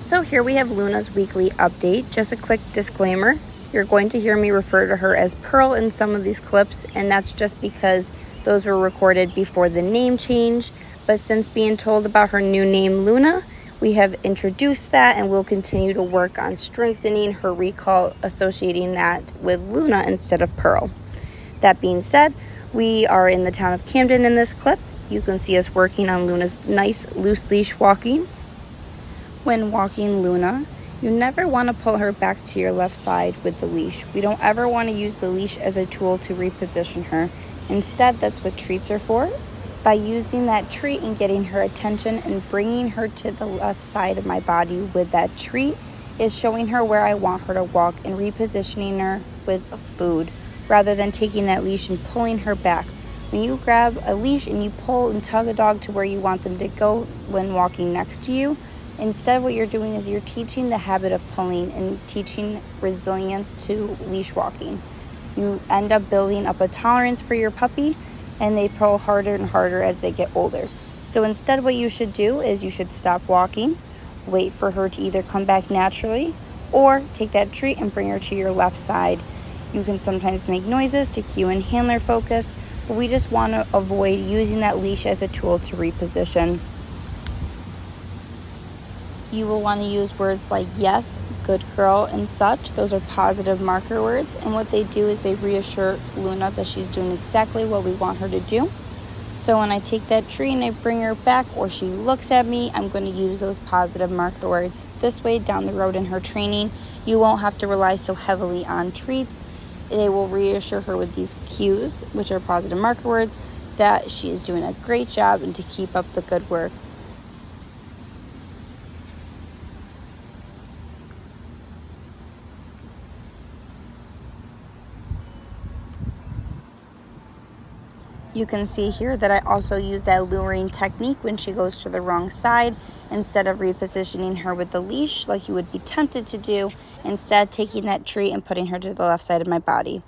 So here we have Luna's weekly update. Just a quick disclaimer. You're going to hear me refer to her as Pearl in some of these clips, and that's just because those were recorded before the name change. But since being told about her new name, Luna, we have introduced that and we'll continue to work on strengthening her recall, associating that with Luna instead of Pearl. That being said, we are in the town of Camden in this clip. You can see us working on Luna's nice loose leash walking. When walking Luna, you never want to pull her back to your left side with the leash. We don't ever want to use the leash as a tool to reposition her. Instead, that's what treats are for. By using that treat and getting her attention and bringing her to the left side of my body with that treat is showing her where I want her to walk and repositioning her with food rather than taking that leash and pulling her back. When you grab a leash and you pull and tug a dog to where you want them to go when walking next to you, instead what you're doing is you're teaching the habit of pulling and teaching resilience to leash walking. You end up building up a tolerance for your puppy, and they pull harder and harder as they get older. So instead what you should do is you should stop walking, wait for her to either come back naturally, or take that treat and bring her to your left side. You can sometimes make noises to cue in handler focus, but we just want to avoid using that leash as a tool to reposition. You will want to use words like yes, good girl, and such. Those are positive marker words, and what they do is they reassure Luna that she's doing exactly what we want her to do. So when I take that treat and I bring her back or she looks at me, I'm going to use those positive marker words. This way, down the road in her training, you won't have to rely so heavily on treats. They will reassure her with these cues, which are positive marker words, that she is doing a great job and to keep up the good work. You can see here that I also use that luring technique when she goes to the wrong side. Instead of repositioning her with the leash like you would be tempted to do, instead taking that treat and putting her to the left side of my body.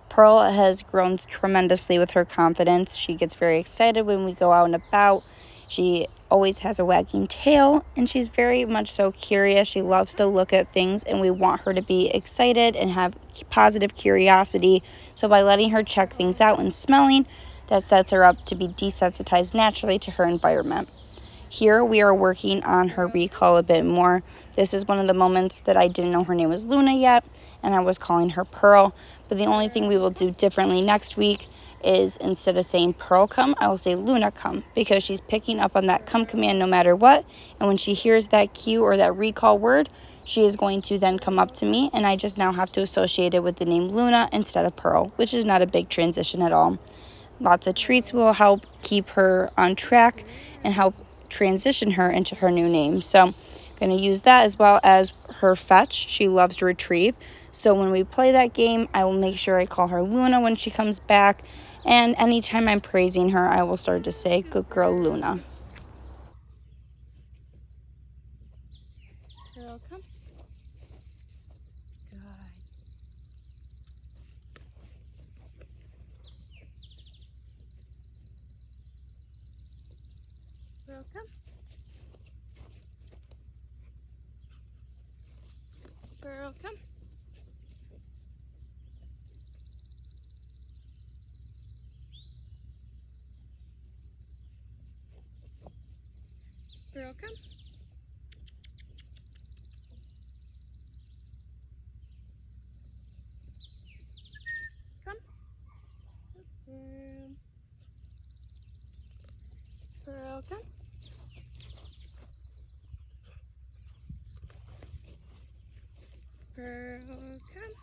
Pearl has grown tremendously with her confidence. She gets very excited when we go out and about. She always has a wagging tail, and she's very much so curious. She loves to look at things, and we want her to be excited and have positive curiosity. So by letting her check things out and smelling, that sets her up to be desensitized naturally to her environment. Here we are working on her recall a bit more. This is one of the moments that I didn't know her name was Luna yet, and I was calling her Pearl. But the only thing we will do differently next week is instead of saying Pearl come, I will say Luna come, because she's picking up on that come command no matter what. And when she hears that cue or that recall word, she is going to then come up to me, and I just now have to associate it with the name Luna instead of Pearl, which is not a big transition at all. Lots of treats will help keep her on track and help transition her into her new name. So I'm going to use that as well as her fetch. She loves to retrieve. So when we play that game, I will make sure I call her Luna when she comes back. And anytime I'm praising her, I will start to say, good girl, Luna. Girl, come. Good. Girl, come. Girl, come. Girl, come. Come. Girl. Girl, come. Girl, come.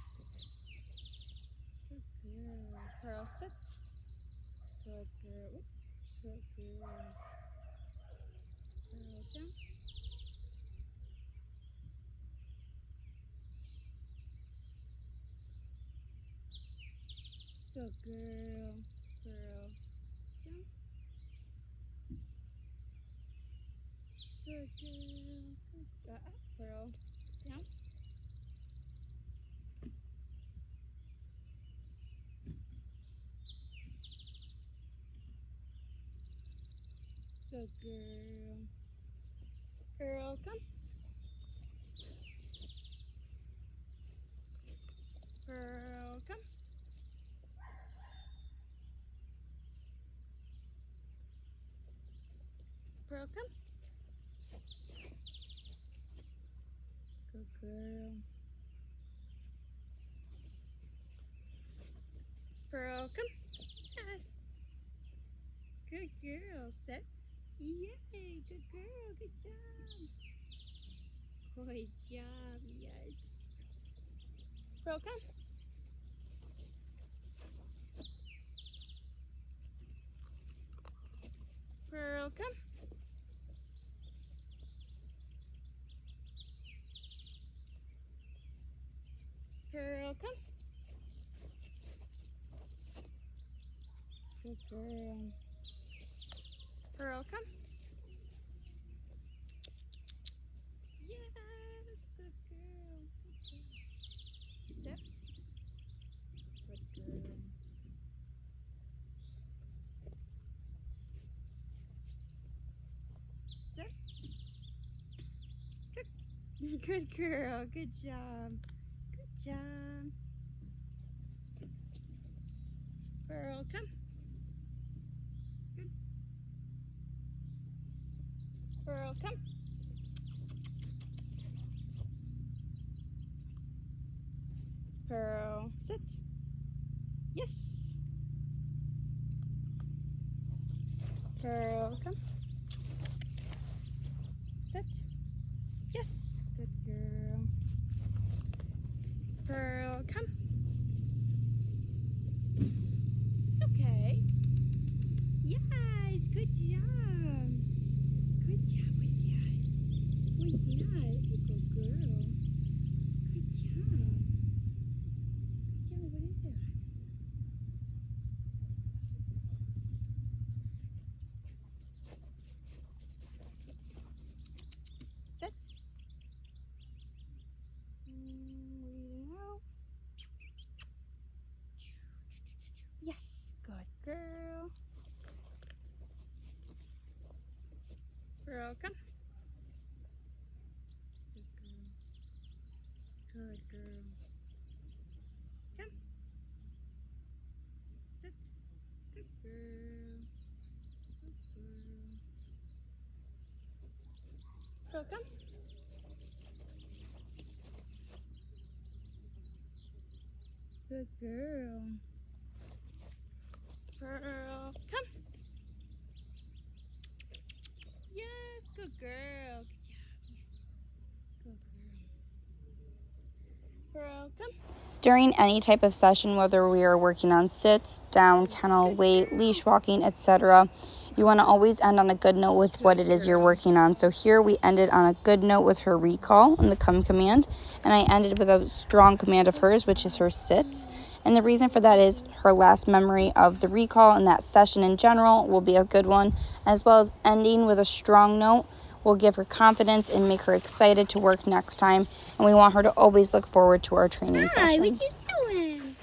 Good girl. Pearl, sit. Good girl. Good girl. Pearl, jump. Good girl. Pearl, jump. Good girl. Pearl, jump. Good girl. Pearl, come. girl. Pearl, come. Yes. Good girl. Sit. Yay. Good girl. Good job. Good job. Yes. Pearl, come. Pearl, come. Pearl, come. Good girl. Pearl, come. Yes, good girl. Good job. Sit. Good girl. Sit. Good. Good girl. Good job. Good job. Pearl, come. Good. Pearl, come. Pearl, sit. Yes. Pearl, come. Sit. Yes. Good girl. Pearl, come. It's okay. Yes, good job. Good job. What's that? What's that? It's a good girl. Good job. Good job. What is it? Sit. Breathing out. Yes, good girl. Pearl, come. Good girl. Good girl. Come. Sit. Good girl. Good girl. Pearl, come. Good girl. Pearl, come. Yes, good girl. Good job. Good girl. Pearl, come. During any type of session, whether we are working on sits, down, kennel, weight, leash walking, etc., you want to always end on a good note with what it is you're working on. So here we ended on a good note with her recall and the come command, and I ended with a strong command of hers, which is her sits. And the reason for that is her last memory of the recall and that session in general will be a good one, as well as ending with a strong note will give her confidence and make her excited to work next time. And we want her to always look forward to our training sessions. What you doing?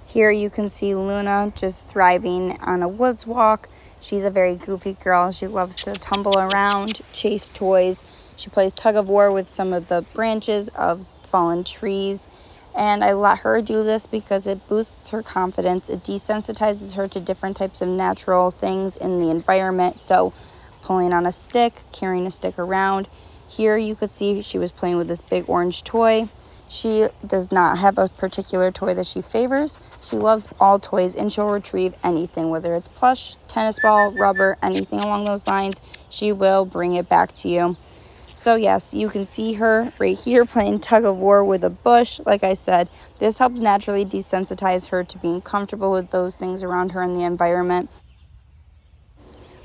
Here you can see Luna just thriving on a woods walk. She's a very goofy girl. She loves to tumble around, chase toys. She plays tug of war with some of the branches of fallen trees. And I let her do this because it boosts her confidence. It desensitizes her to different types of natural things in the environment. So pulling on a stick, carrying a stick around. Here you could see she was playing with this big orange toy. She does not have a particular toy that she favors. She loves all toys and she'll retrieve anything, whether it's plush, tennis ball, rubber, anything along those lines. She will bring it back to you. So yes, you can see her right here playing tug of war with a bush. Like I said, this helps naturally desensitize her to being comfortable with those things around her in the environment.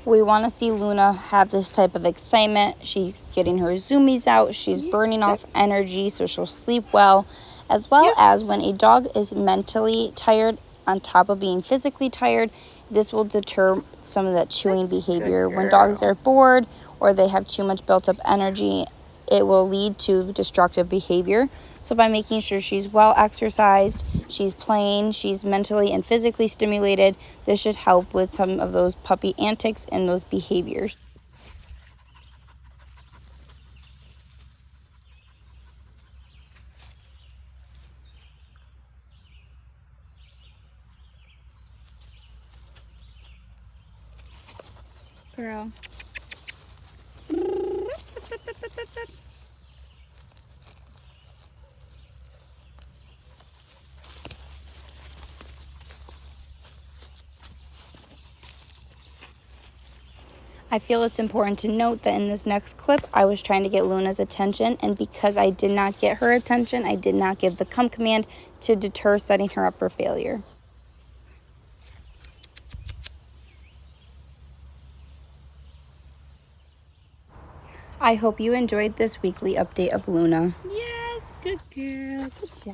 We want to see Luna have this type of excitement. She's getting her zoomies out. She's burning off energy so she'll sleep well. As well as when a dog is mentally tired on top of being physically tired, this will deter some of that chewing behavior. When dogs are bored or they have too much built up energy, it will lead to destructive behavior. So by making sure she's well exercised, she's playing, she's mentally and physically stimulated, this should help with some of those puppy antics and those behaviors. Girl. I feel it's important to note that in this next clip, I was trying to get Luna's attention, and because I did not get her attention, I did not give the come command to deter setting her up for failure. I hope you enjoyed this weekly update of Luna. Yes, good girl. Good job.